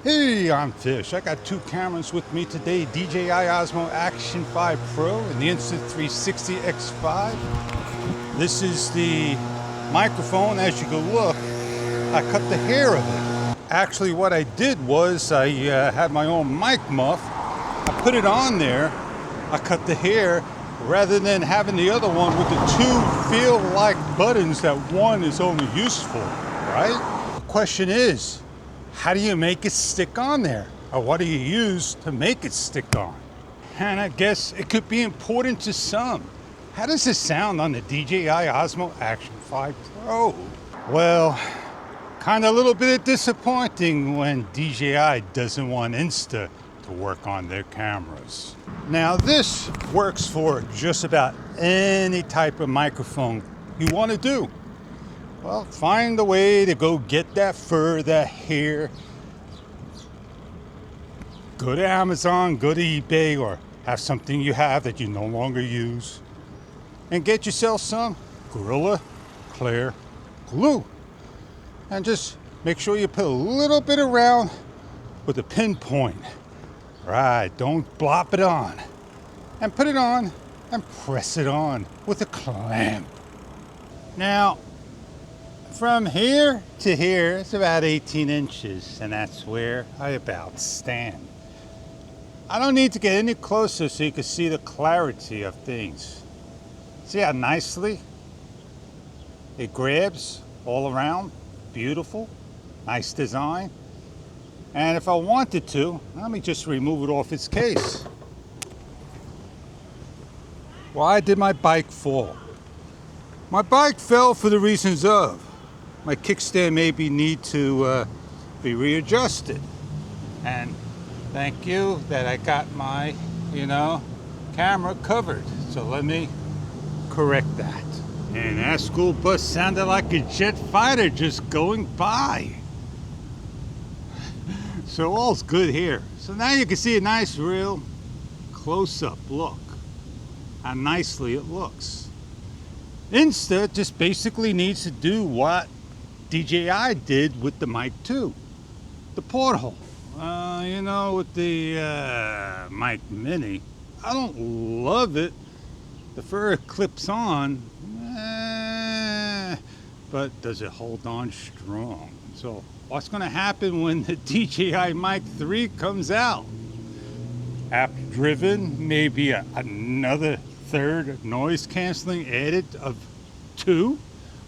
Hey, I'm Fish. I got two cameras with me today, DJI Osmo Action 5 Pro and the Insta360 X5. This is the microphone. As you can look, I cut the hair of it. Actually, what I did was I had my own mic muff. I put it on there. I cut the hair rather than having the other one with the two feel-like buttons that one is only used for, right? The question is, how do you make it stick on there? Or what do you use to make it stick on? And I guess it could be important to some. How does it sound on the DJI Osmo Action 5 Pro? Well, kind of a little bit disappointing when DJI doesn't want Insta to work on their cameras. Now this works for just about any type of microphone you want to do. Well, find a way to go get that fur, that hair. Go to Amazon, go to eBay, or have something you have that you no longer use. And get yourself some Gorilla Clear glue. And just make sure you put a little bit around with a pinpoint. Right, don't blop it on. And put it on and press it on with a clamp. Now, from here to here, it's about 18 inches, and that's where I about stand. I don't need to get any closer so you can see the clarity of things. See how nicely it grabs all around? Beautiful, nice design. And if I wanted to, let me just remove it off its case. Why did my bike fall? My bike fell for the reasons of my kickstand maybe need to be readjusted. And thank you that I got my, camera covered. So let me correct that. And that school bus sounded like a jet fighter just going by. So all's good here. So now you can see a nice real close-up look. How nicely it looks. Insta just basically needs to do what DJI did with the Mic 2, the porthole. With the Mic Mini, I don't love it. The fur clips on, but does it hold on strong? So what's going to happen when the DJI Mic 3 comes out? App driven, maybe another third noise canceling added of 2.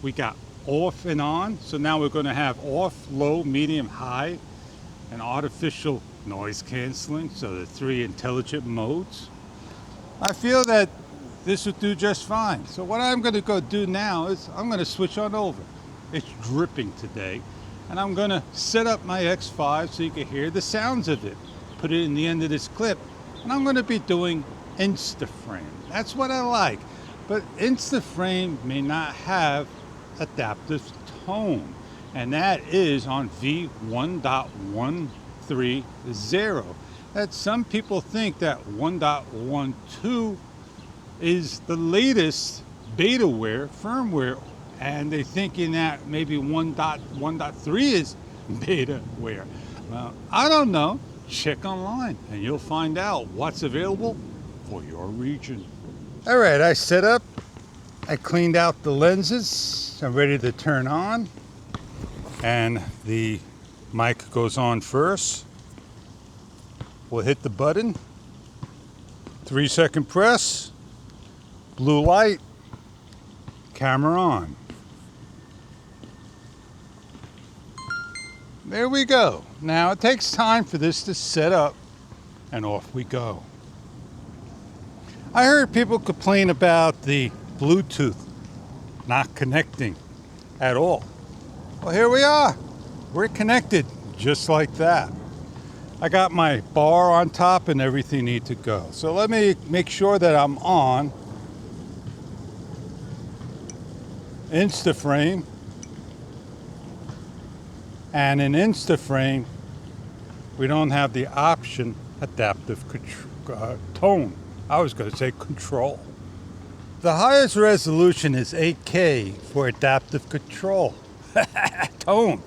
We got off and on, so now we're going to have off, low, medium, high, and artificial noise canceling, so the 3 intelligent modes. I feel that this would do just fine. So what I'm going to go do now is I'm going to switch on over. It's dripping today, and I'm going to set up my X5 so you can hear the sounds of it. Put it in the end of this clip, and I'm going to be doing Instaframe. That's what I like, but Instaframe may not have adaptive tone, and that is on V1.130. That some people think that 1.12 is the latest betaware firmware, and they're thinking that maybe 1.3 is betaware. Well, I don't know. Check online and you'll find out what's available for your region. All right, I set up. I cleaned out the lenses. I'm ready to turn on. And the mic goes on first. We'll hit the button. 3-second press. Blue light. Camera on. There we go. Now it takes time for this to set up, and off we go. I heard people complain about the Bluetooth not connecting at all. Well, here we are. We're connected just like that. I got my bar on top and everything need to go. So let me make sure that I'm on Instaframe. And in Instaframe, we don't have the option adaptive tone. I was going to say control. The highest resolution is 8K for adaptive control. Tone.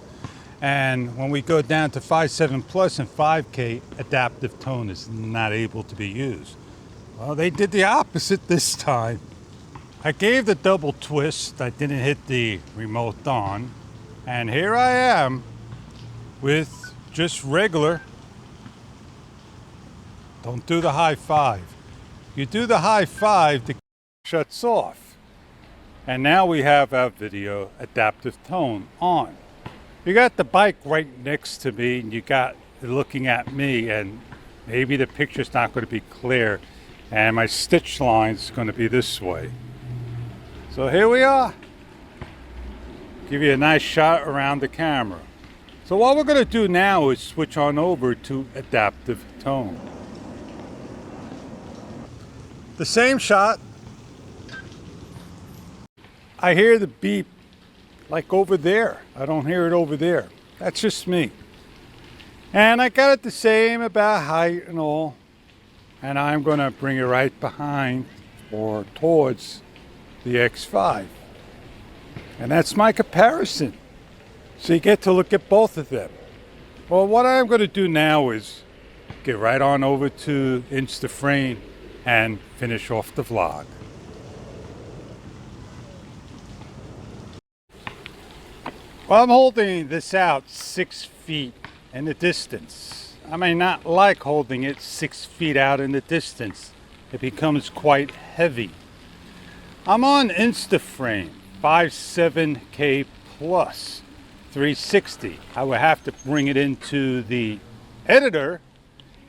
And when we go down to 5.7 Plus and 5K, adaptive tone is not able to be used. Well, they did the opposite this time. I gave the double twist. I didn't hit the remote on. And here I am with just regular. Don't do the high five. You do the high five, the shuts off. And now we have our video adaptive tone on. You got the bike right next to me, and you got it looking at me, and maybe the picture's not going to be clear, and my stitch line's going to be this way. So here we are. Give you a nice shot around the camera. So what we're going to do now is switch on over to adaptive tone. The same shot. I hear the beep like over there. I don't hear it over there. That's just me. And I got it the same about height and all. And I'm going to bring it right behind or towards the X5. And that's my comparison. So you get to look at both of them. Well, what I'm going to do now is get right on over to Insta frame and finish off the vlog. Well, I'm holding this out 6 feet in the distance. I may not like holding it 6 feet out in the distance. It becomes quite heavy. I'm on Instaframe 5.7K plus 360. I would have to bring it into the editor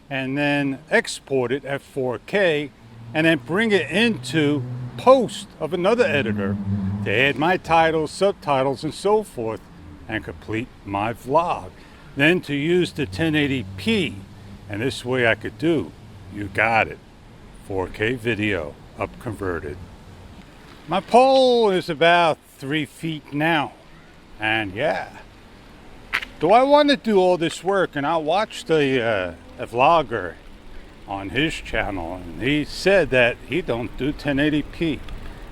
and then export it at 4K and then bring it into post of another editor to add my titles, subtitles, and so forth, and complete my vlog. Then to use the 1080p, and this way I could do, you got it, 4K video up converted. My pole is about 3 feet now, and yeah. Do I want to do all this work? And I watched a vlogger on his channel, and he said that he don't do 1080p,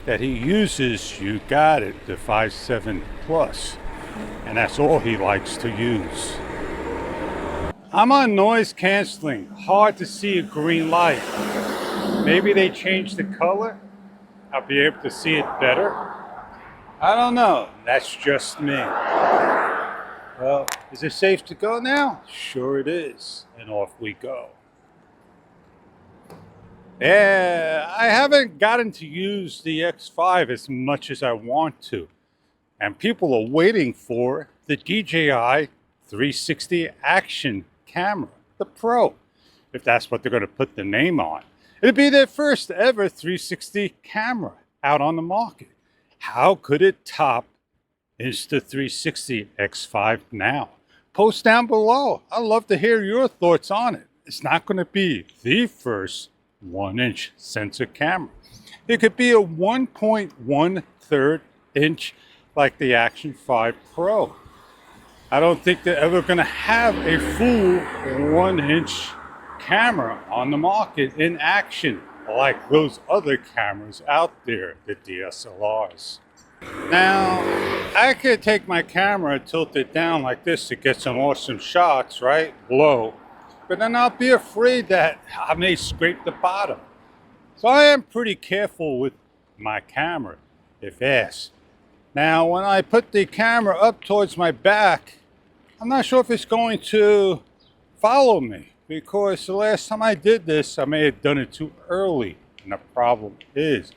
that he uses, you got it, the 5.7 Plus, and that's all he likes to use. I'm on noise canceling, hard to see a green light. Maybe they changed the color, I'll be able to see it better. I don't know, that's just me. Well, is it safe to go now? Sure it is, and off we go. Yeah, I haven't gotten to use the X5 as much as I want to. And people are waiting for the DJI 360 action camera, the Pro, if that's what they're going to put the name on. It'll be their first ever 360 camera out on the market. How could it top Insta360 X5 now? Post down below. I'd love to hear your thoughts on it. It's not going to be the first 1-inch sensor camera. It could be a 1.1/3 inch like the Action 5 Pro. I don't think they're ever going to have a full 1-inch camera on the market in action like those other cameras out there, the DSLRs. Now, I could take my camera, tilt it down like this to get some awesome shots, right? Low. But then I'll be afraid that I may scrape the bottom. So I am pretty careful with my camera, if asked. Now, when I put the camera up towards my back, I'm not sure if it's going to follow me, because the last time I did this, I may have done it too early. And the problem is,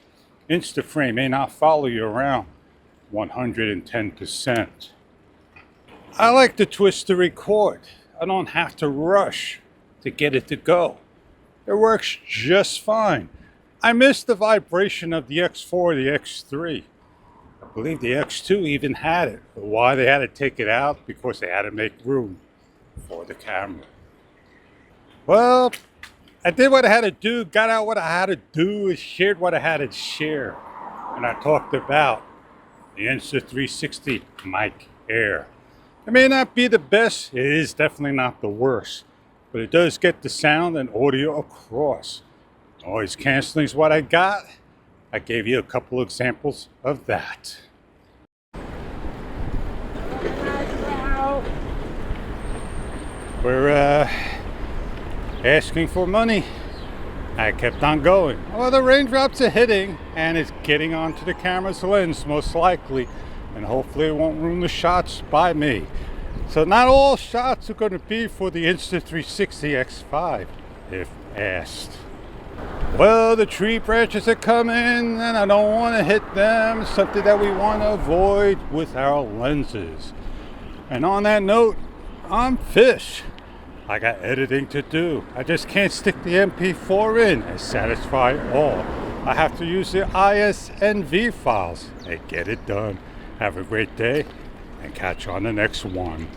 Instaframe may not follow you around 110%. I like to twist to record. I don't have to rush to get it to go. It works just fine. I miss the vibration of the X4, the X3. I believe the X2 even had it. But why they had to take it out? Because they had to make room for the camera. Well, I did what I had to do, got out what I had to do, and shared what I had to share. And I talked about the Insta360 Mic Air. It may not be the best, it is definitely not the worst, but it does get the sound and audio across. Noise canceling is what I got. I gave you a couple examples of that. were asking for money. I kept on going. Well, the raindrops are hitting and it's getting onto the camera's lens most likely, and hopefully it won't ruin the shots by me. So not all shots are going to be for the Insta360 X5 if asked. Well, the tree branches are coming and I don't want to hit them, something that we want to avoid with our lenses. And on that note, I'm Fish. I got editing to do. I just can't stick the MP4 in and satisfy all. I have to use the ISNV files and get it done. Have a great day and catch you on the next one.